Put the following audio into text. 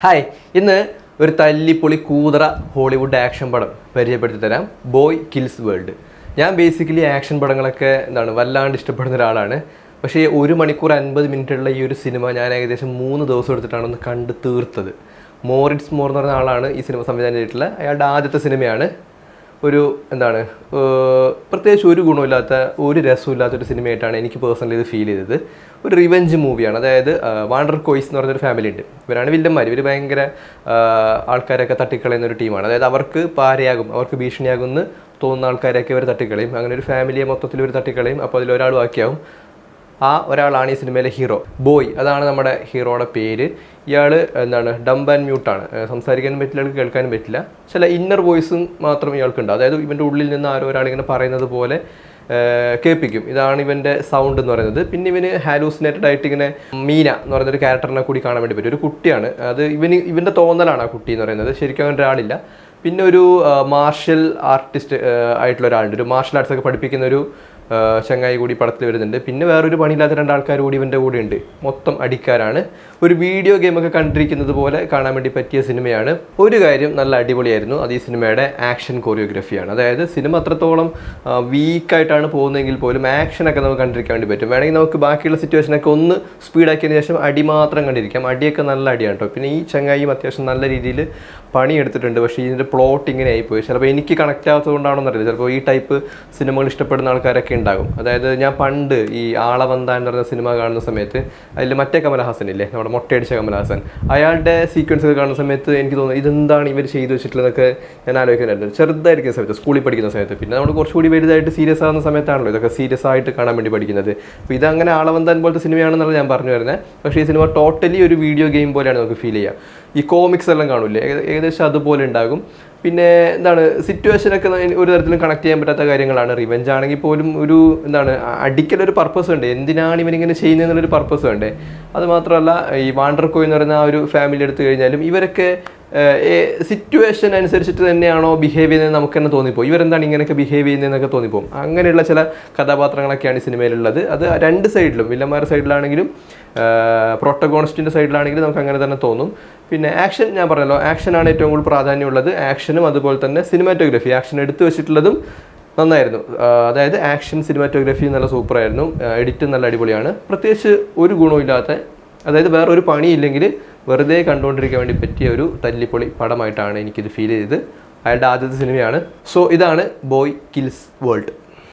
Hi, ഇന്ന് ഒരു തല്ലിപ്പൊളി കൂതറ Hollywood action പടം പരിചയപ്പെടുത്തി തരാം. Boy kills world. ഞാൻ ബേസിക്കലി ആക്ഷൻ പടങ്ങളൊക്കെ വല്ലാണ്ട് ഇഷ്ടപ്പെടുന്ന ഒരാളാണ്. പക്ഷേ 1 മണിക്കൂർ 50 മിനിറ്റുള്ള ഈ ഒരു സിനിമ ഞാൻ ഏകദേശം 3 ദിവസം എടുത്തിട്ടാണ് ഒന്ന് കണ്ട് തീർത്തത്. മോറിറ്റ്സ് മോർ എന്ന് പറഞ്ഞ ആളാണ് ഈ സിനിമ സംവിധാനം ചെയ്തിട്ടുള്ളത്. അയാളുടെ ആദ്യത്തെ സിനിമയാണ്. ഒരു പ്രത്യേകിച്ച് ഒരു ഗുണമില്ലാത്ത ഒരു രസമില്ലാത്തൊരു സിനിമയായിട്ടാണ് എനിക്ക് പേഴ്സണലി ഇത് ഫീൽ ചെയ്തത്. ഒരു റിവെഞ്ച് മൂവിയാണ്. അതായത് വാണ്ടർ കോയ്സ് എന്ന് പറഞ്ഞൊരു ഫാമിലി ഉണ്ട്. ഇവരാണ് വില്ലന്മാർ. ഇവർ ഭയങ്കര ആൾക്കാരൊക്കെ തട്ടിക്കളയുന്ന ഒരു ടീമാണ്. അതായത് അവർക്ക് പാരയാകും, അവർക്ക് ഭീഷണിയാകും എന്ന് തോന്നുന്ന ആൾക്കാരെയൊക്കെ ഇവർ തട്ടിക്കളയും. അങ്ങനെ ഒരു ഫാമിലിയെ മൊത്തത്തിൽ ഇവർ തട്ടിക്കളയും. അപ്പോൾ അതിലൊരാൾ ബാക്കിയാവും. ആ ഒരാളാണ് ഈ സിനിമയിലെ ഹീറോ. ബോയ്, അതാണ് നമ്മുടെ ഹീറോയുടെ പേര്. ഇയാൾ ഡംബ് ആൻഡ് മ്യൂട്ടാണ്. സംസാരിക്കാനും പറ്റില്ല, കേൾക്കാനും പറ്റില്ല. ചില ഇന്നർ വോയിസും മാത്രം ഇയാൾക്കുണ്ട്. അതായത് ഇവൻ്റെ ഉള്ളിൽ നിന്ന് ആരോ ഒരാളിങ്ങനെ പറയുന്നത് പോലെ കേൾപ്പിക്കും. ഇതാണ് ഇവൻ്റെ സൗണ്ട് എന്ന് പറയുന്നത്. പിന്നെ ഇവന് ഹാലൂസിനേറ്റഡ് ആയിട്ട് ഇങ്ങനെ മീന എന്ന് പറയുന്നൊരു ക്യാരക്ടറിനെ കൂടി കാണാൻ വേണ്ടി പറ്റും. ഒരു കുട്ടിയാണ് അത്. ഇവൻ്റെ തോന്നലാണ് ആ കുട്ടി എന്ന് പറയുന്നത്. ശരിക്കും അങ്ങനെ ഒരാളില്ല. പിന്നെ ഒരു മാർഷൽ ആർട്ടിസ്റ്റ് ആയിട്ടുള്ള ഒരാളുണ്ട്. ഒരു മാർഷൽ ആർട്സ് ഒക്കെ പഠിപ്പിക്കുന്ന ഒരു ചങ്ങായി കൂടി പടത്തിൽ വരുന്നുണ്ട്. പിന്നെ വേറൊരു പണിയില്ലാത്ത 2 ആൾക്കാർ കൂടി ഇവൻ്റെ കൂടെ ഉണ്ട്. മൊത്തം അടിക്കാരാണ്. ഒരു വീഡിയോ ഗെയിമൊക്കെ കണ്ടിരിക്കുന്നത് പോലെ കാണാൻ വേണ്ടി പറ്റിയ സിനിമയാണ്. ഒരു കാര്യം നല്ല അടിപൊളിയായിരുന്നു, അത് ഈ സിനിമയുടെ ആക്ഷൻ കൊറിയോഗ്രഫിയാണ്. അതായത് സിനിമ അത്രത്തോളം വീക്കായിട്ടാണ് പോകുന്നതെങ്കിൽ പോലും ആക്ഷനൊക്കെ നമുക്ക് കണ്ടിരിക്കാൻ വേണ്ടി പറ്റും. വേണമെങ്കിൽ നമുക്ക് ബാക്കിയുള്ള സിറ്റുവേഷനൊക്കെ ഒന്ന് സ്പീഡാക്കിയതിന് ശേഷം അടി മാത്രം കണ്ടിരിക്കാം. അടിയൊക്കെ നല്ല അടിയാണ് കേട്ടോ. പിന്നെ ഈ ചങ്ങായിയും അത്യാവശ്യം നല്ല രീതിയിൽ പണിയെടുത്തിട്ടുണ്ട്. പക്ഷേ ഇതിൻ്റെ പ്ലോട്ട് ഇങ്ങനെ ആയിപ്പോയി. ചിലപ്പോൾ എനിക്ക് കണക്റ്റ് ആകാത്തതുകൊണ്ടാണെന്ന് അറിയില്ല. ചിലപ്പോൾ ഈ ടൈപ്പ് സിനിമകൾ ഇഷ്ടപ്പെടുന്ന ആൾക്കാരൊക്കെ ഉണ്ടാകും. അതായത് ഞാൻ പണ്ട് ഈ ആളവന്ത എന്ന് പറയുന്ന സിനിമ കാണുന്ന സമയത്ത് അതിൽ മറ്റേ കമലഹാസൻ ഇല്ലേ, നമ്മുടെ മൊട്ടയടിച്ച കമലഹാസൻ, അയാളുടെ സീക്വൻസ് ഒക്കെ കാണുന്ന സമയത്ത് എനിക്ക് തോന്നുന്നു ഇതെന്താണ് ഇവർ ചെയ്തു വെച്ചിട്ടുള്ളതൊക്കെ ഞാൻ ആലോചിക്കുന്നുണ്ടായിരുന്നു. ചെറുതായിരിക്കുന്ന സമയത്ത്, സ്കൂളിൽ പഠിക്കുന്ന സമയത്ത്. പിന്നെ നമ്മൾ കുറച്ചുകൂടി വലുതായിട്ട് സീരിയസ് ആകുന്ന സമയത്താണല്ലോ ഇതൊക്കെ സീരിയസ് ആയിട്ട് കാണാൻ വേണ്ടി പഠിക്കുന്നത്. അപ്പോൾ ഇതങ്ങനെ ആളവന്താൻ പോലത്തെ സിനിമയാണെന്നുള്ള ഞാൻ പറഞ്ഞു വരുന്നത്. പക്ഷേ ഈ സിനിമ ടോട്ടലി ഒരു വീഡിയോ ഗെയിം പോലെയാണ് നമുക്ക് ഫീൽ ചെയ്യുക. ഈ കോമിക്സ് എല്ലാം കാണില്ലേ, ഏകദേശം അതുപോലെ ഉണ്ടാകും. പിന്നെ സിറ്റുവേഷനൊക്കെ ഒരു തരത്തിലും കണക്ട് ചെയ്യാൻ പറ്റാത്ത കാര്യങ്ങളാണ്. റിവെഞ്ച് ആണെങ്കിൽ പോലും ഒരു അടിക്കലൊരു പർപ്പസ് ഉണ്ട്. എന്തിനാണ് ഇവനിങ്ങനെ ചെയ്യുന്നതെന്നുള്ളൊരു പർപ്പസ് വേണ്ടേ. അത് മാത്രമല്ല, ഈ വാണ്ടർ കോയ് എന്ന് പറയുന്ന ആ ഒരു ഫാമിലി എടുത്തു കഴിഞ്ഞാലും ഇവരൊക്കെ സിറ്റുവേഷൻ അനുസരിച്ചിട്ട് തന്നെയാണോ ബിഹേവ് ചെയ്യുന്നത് നമുക്ക് തന്നെ തോന്നിപ്പോകും. ഇവരെന്താണ് ഇങ്ങനെയൊക്കെ ബിഹേവ് ചെയ്യുന്നതെന്നൊക്കെ തോന്നിപ്പോകും. അങ്ങനെയുള്ള ചില കഥാപാത്രങ്ങളൊക്കെയാണ് ഈ സിനിമയിലുള്ളത്. അത് 2 സൈഡിലും, വില്ലന്മാരുടെ സൈഡിലാണെങ്കിലും പ്രൊട്ടഗോണിസ്റ്റിൻ്റെ സൈഡിലാണെങ്കിലും നമുക്ക് അങ്ങനെ തന്നെ തോന്നും. പിന്നെ ആക്ഷൻ, ഞാൻ പറഞ്ഞല്ലോ, ആക്ഷനാണ് ഏറ്റവും കൂടുതൽ പ്രാധാന്യമുള്ളത്. ആക്ഷനും അതുപോലെ തന്നെ സിനിമാറ്റോഗ്രഫി, ആക്ഷൻ എടുത്തു വെച്ചിട്ടുള്ളതും നന്നായിരുന്നു. അതായത് ആക്ഷൻ സിനിമാറ്റോഗ്രഫി നല്ല സൂപ്പറായിരുന്നു. എഡിറ്റ് നല്ല അടിപൊളിയാണ്. പ്രത്യേകിച്ച് ഒരു ഗുണമില്ലാത്ത, അതായത് വേറൊരു പണിയില്ലെങ്കിൽ വെറുതെ കണ്ടുകൊണ്ടിരിക്കാൻ വേണ്ടി പറ്റിയ ഒരു തല്ലിപ്പൊളി പടമായിട്ടാണ് എനിക്കിത് ഫീൽ ചെയ്തത്. അയാളുടെ ആദ്യത്തെ സിനിമയാണ്. സോ ഇതാണ് ബോയ് കിൽസ് വേൾഡ്.